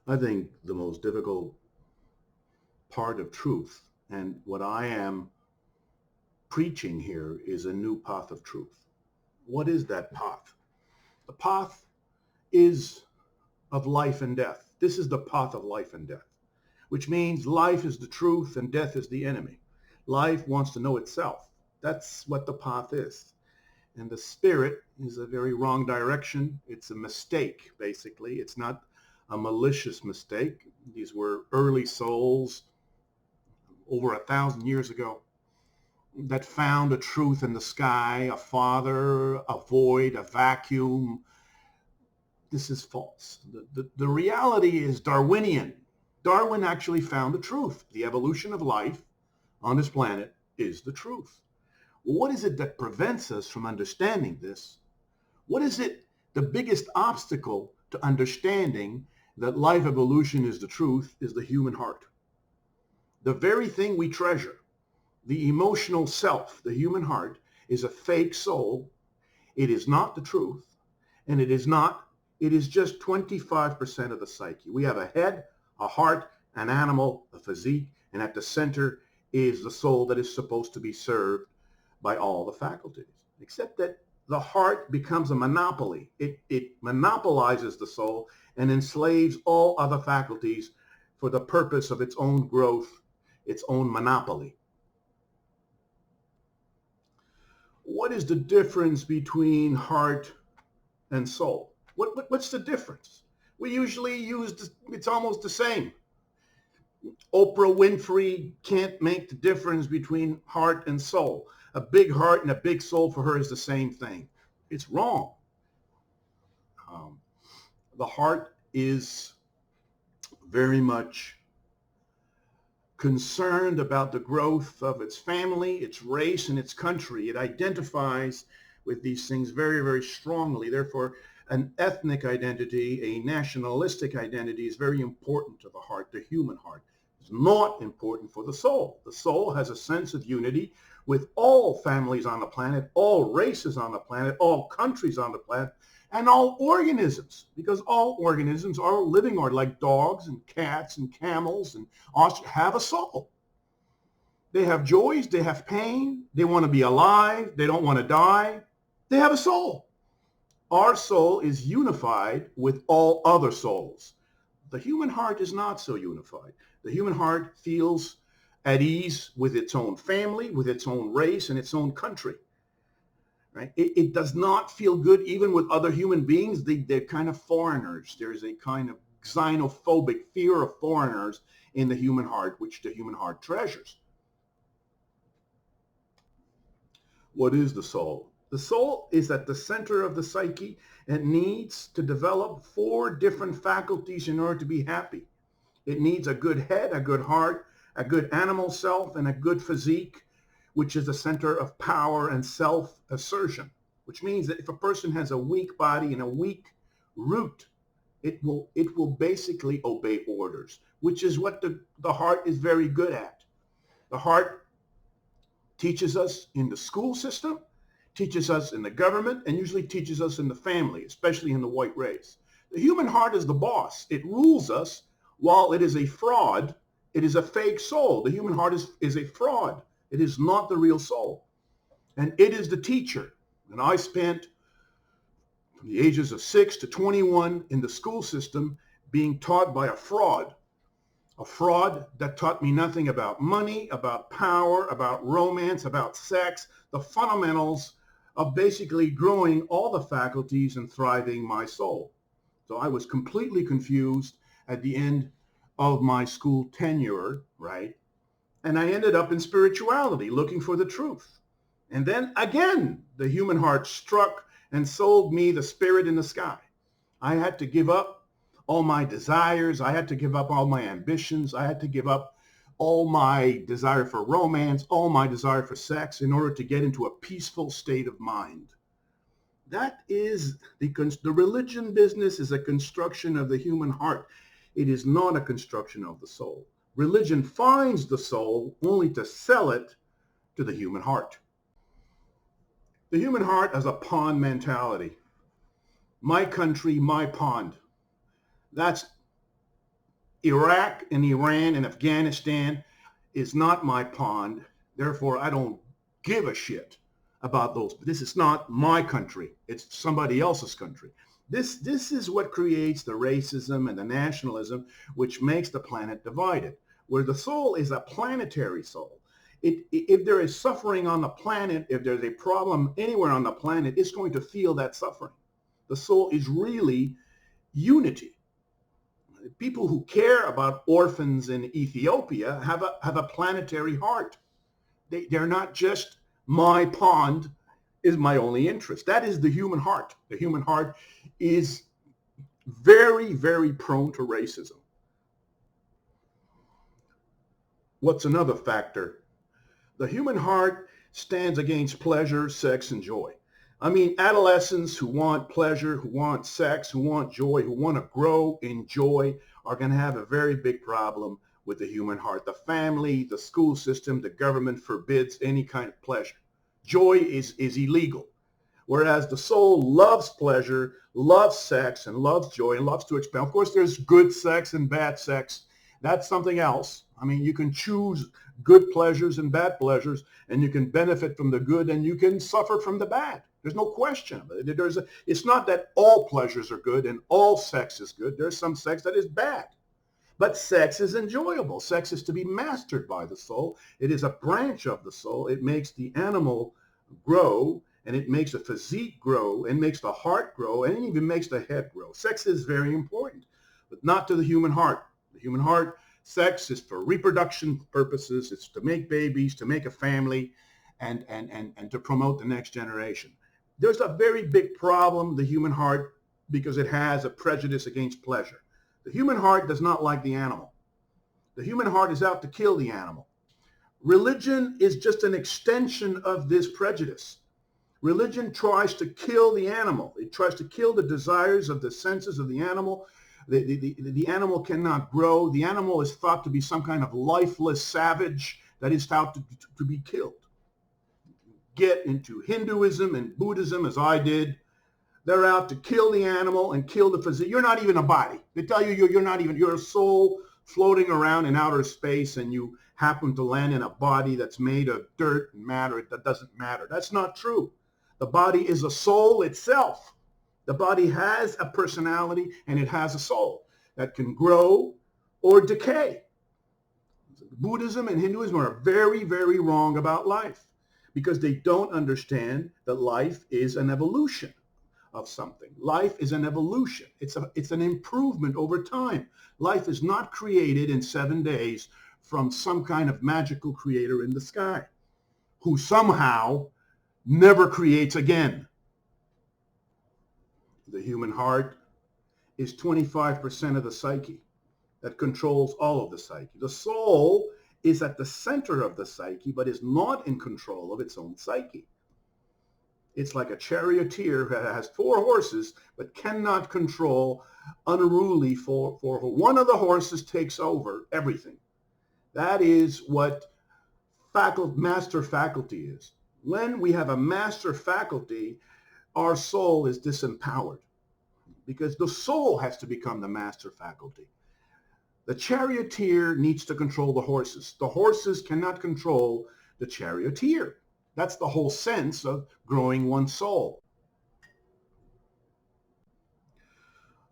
I think the most difficult part of truth and what I am preaching here is a new path of truth. What is that path? The path is of life and death. This is the path of life and death, which means life is the truth and death is the enemy. Life wants to know itself. That's what the path is. And the spirit is a very wrong direction. It's a mistake, basically. It's not a malicious mistake. These were early souls over 1,000 years ago that found a truth in the sky, a father, a void, a vacuum. This is false. The reality is Darwinian. Darwin actually found the truth. The evolution of life on this planet is the truth. What is it that prevents us from understanding this? What is it, the biggest obstacle to understanding that life evolution is the truth is the human heart. The very thing we treasure, the emotional self, the human heart, is a fake soul. It is not the truth, and it is just 25% of the psyche. We have a head, a heart, an animal, a physique, and at the center is the soul that is supposed to be served by all the faculties, except that the heart becomes a monopoly. It monopolizes the soul and enslaves all other faculties for the purpose of its own growth, its own monopoly. What is the difference between heart and soul? What's the difference? We usually use, it's almost the same. Oprah Winfrey can't make the difference between heart and soul. A big heart and a big soul for her is the same thing. It's wrong. The heart is very much concerned about the growth of its family, its race, and its country. It identifies with these things very, very strongly. Therefore, an ethnic identity, a nationalistic identity is very important to the heart, the human heart. It's not important for the soul. The soul has a sense of unity with all families on the planet, all races on the planet, all countries on the planet, and all organisms, because all organisms are living or like dogs and cats and camels and ostriches have a soul. They have joys, they have pain, they want to be alive, they don't want to die. They have a soul. Our soul is unified with all other souls. The human heart is not so unified. The human heart feels at ease with its own family, with its own race, and its own country. Right? It does not feel good even with other human beings. They're kind of foreigners. There's a kind of xenophobic fear of foreigners in the human heart, which the human heart treasures. What is the soul? The soul is at the center of the psyche and needs to develop 4 different faculties in order to be happy. It needs a good head, a good heart, a good animal self, and a good physique, which is the center of power and self-assertion, which means that if a person has a weak body and a weak root, it will basically obey orders, which is what the heart is very good at. The heart teaches us in the school system, teaches us in the government, and usually teaches us in the family, especially in the white race. The human heart is the boss. It rules us. While it is a fraud, it is a fake soul. The human heart is a fraud. It is not the real soul. And it is the teacher. And I spent from the ages of 6 to 21 in the school system being taught by a fraud that taught me nothing about money, about power, about romance, about sex, the fundamentals of basically growing all the faculties and thriving my soul. So I was completely confused at the end of my school tenure, right? And I ended up in spirituality, looking for the truth. And then again, the human heart struck and sold me the spirit in the sky. I had to give up all my desires. I had to give up all my ambitions. I had to give up all my desire for romance, all my desire for sex in order to get into a peaceful state of mind. That is the religion business is a construction of the human heart. It is not a construction of the soul. Religion finds the soul only to sell it to the human heart. The human heart has a pond mentality. My country, my pond. That's Iraq and Iran and Afghanistan is not my pond. Therefore, I don't give a shit about those. This is not my country. It's somebody else's country. This is what creates the racism and the nationalism, which makes the planet divided, where the soul is a planetary soul. If there is suffering on the planet, if there's a problem anywhere on the planet, it's going to feel that suffering. The soul is really unity. People who care about orphans in Ethiopia have a planetary heart. They're not just my pond is my only interest. That is the human heart. The human heart is very, very prone to racism. What's another factor? The human heart stands against pleasure, sex, and joy. I mean, adolescents who want pleasure, who want sex, who want joy, who want to grow in joy are going to have a very big problem with the human heart. The family, the school system, the government forbids any kind of pleasure. Joy is illegal. Whereas the soul loves pleasure, loves sex, and loves joy, and loves to expand. Of course, there's good sex and bad sex. That's something else. I mean, you can choose good pleasures and bad pleasures, and you can benefit from the good, and you can suffer from the bad. There's no question. It's not that all pleasures are good and all sex is good. There's some sex that is bad. But sex is enjoyable. Sex is to be mastered by the soul. It is a branch of the soul. It makes the animal grow, and it makes the physique grow, and makes the heart grow, and it even makes the head grow. Sex is very important, but not to the human heart. The human heart, sex is for reproduction purposes. It's to make babies, to make a family, and to promote the next generation. There's a very big problem, the human heart, because it has a prejudice against pleasure. The human heart does not like the animal. The human heart is out to kill the animal. Religion is just an extension of this prejudice. Religion tries to kill the animal. It tries to kill the desires of the senses of the animal. The animal cannot grow. The animal is thought to be some kind of lifeless savage that is thought to be killed. Get into Hinduism and Buddhism, as I did. They're out to kill the animal and kill the physique. You're not even a body. They tell you you're a soul floating around in outer space, and you happen to land in a body that's made of dirt and matter. That doesn't matter. That's not true. The body is a soul itself. The body has a personality, and it has a soul that can grow or decay. Buddhism and Hinduism are very, very wrong about life because they don't understand that life is an evolution of something. Life is an evolution. It's an improvement over time. Life is not created in 7 days from some kind of magical creator in the sky who somehow never creates again. The human heart is 25% of the psyche that controls all of the psyche. The soul is at the center of the psyche, but is not in control of its own psyche. It's like a charioteer that has 4 horses, but cannot control unruly for one of the horses takes over everything. That is what master faculty is. When we have a master faculty, our soul is disempowered because the soul has to become the master faculty. The charioteer needs to control the horses. The horses cannot control the charioteer. That's the whole sense of growing one's soul.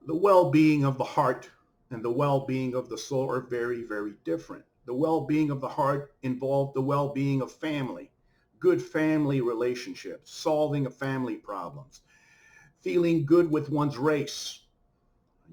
The well-being of the heart and the well-being of the soul are very, very different. The well-being of the heart involves the well-being of family, good family relationships, solving of family problems, feeling good with one's race,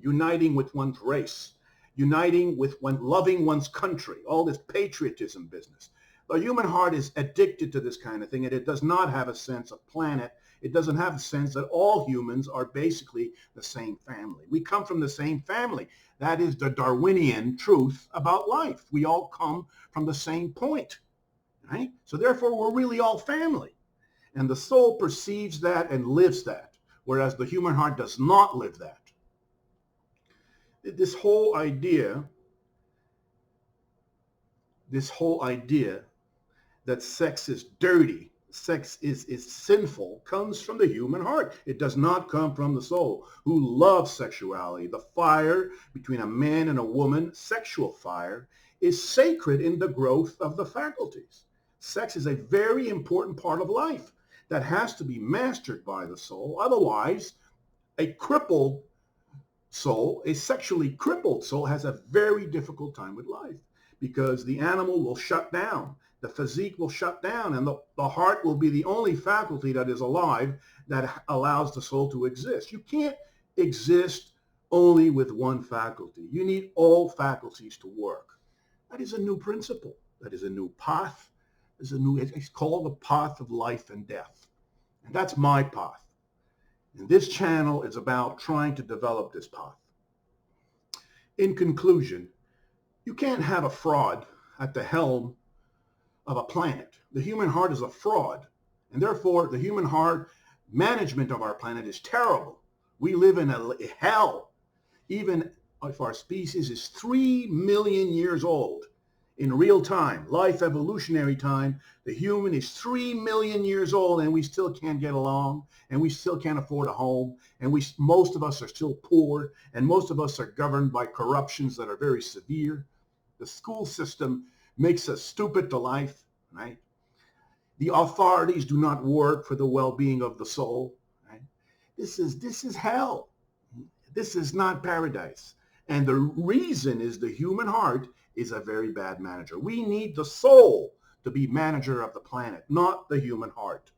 uniting with one's race, uniting with loving one's country, all this patriotism business. The human heart is addicted to this kind of thing, and it does not have a sense of planet. It doesn't have a sense that all humans are basically the same family. We come from the same family. That is the Darwinian truth about life. We all come from the same point, right? So therefore, we're really all family. And the soul perceives that and lives that, whereas the human heart does not live that. This whole idea that sex is dirty sex is sinful comes from the human heart. It does not come from the soul, who loves sexuality. The fire between a man and a woman, sexual fire, is sacred in the growth of the faculties. Sex is a very important part of life that has to be mastered by the soul. Otherwise, a crippled soul, a sexually crippled soul, has a very difficult time with life because the animal will shut down, the physique will shut down, and the heart will be the only faculty that is alive that allows the soul to exist. You can't exist only with one faculty. You need all faculties to work. That is a new principle. That is a new path. It's called the path of life and death. And that's my path. And this channel is about trying to develop this path. In conclusion, you can't have a fraud at the helm of a planet. The human heart is a fraud, and therefore the human heart management of our planet is terrible. We live in a hell. Even if our species is 3 million years old, in real time, life evolutionary time, the human is 3 million years old and we still can't get along, and we still can't afford a home, and most of us are still poor, and most of us are governed by corruptions that are very severe. The school system makes us stupid to life, right? The authorities do not work for the well-being of the soul, right? This is hell. This is not paradise. And the reason is the human heart is a very bad manager. We need the soul to be manager of the planet, not the human heart.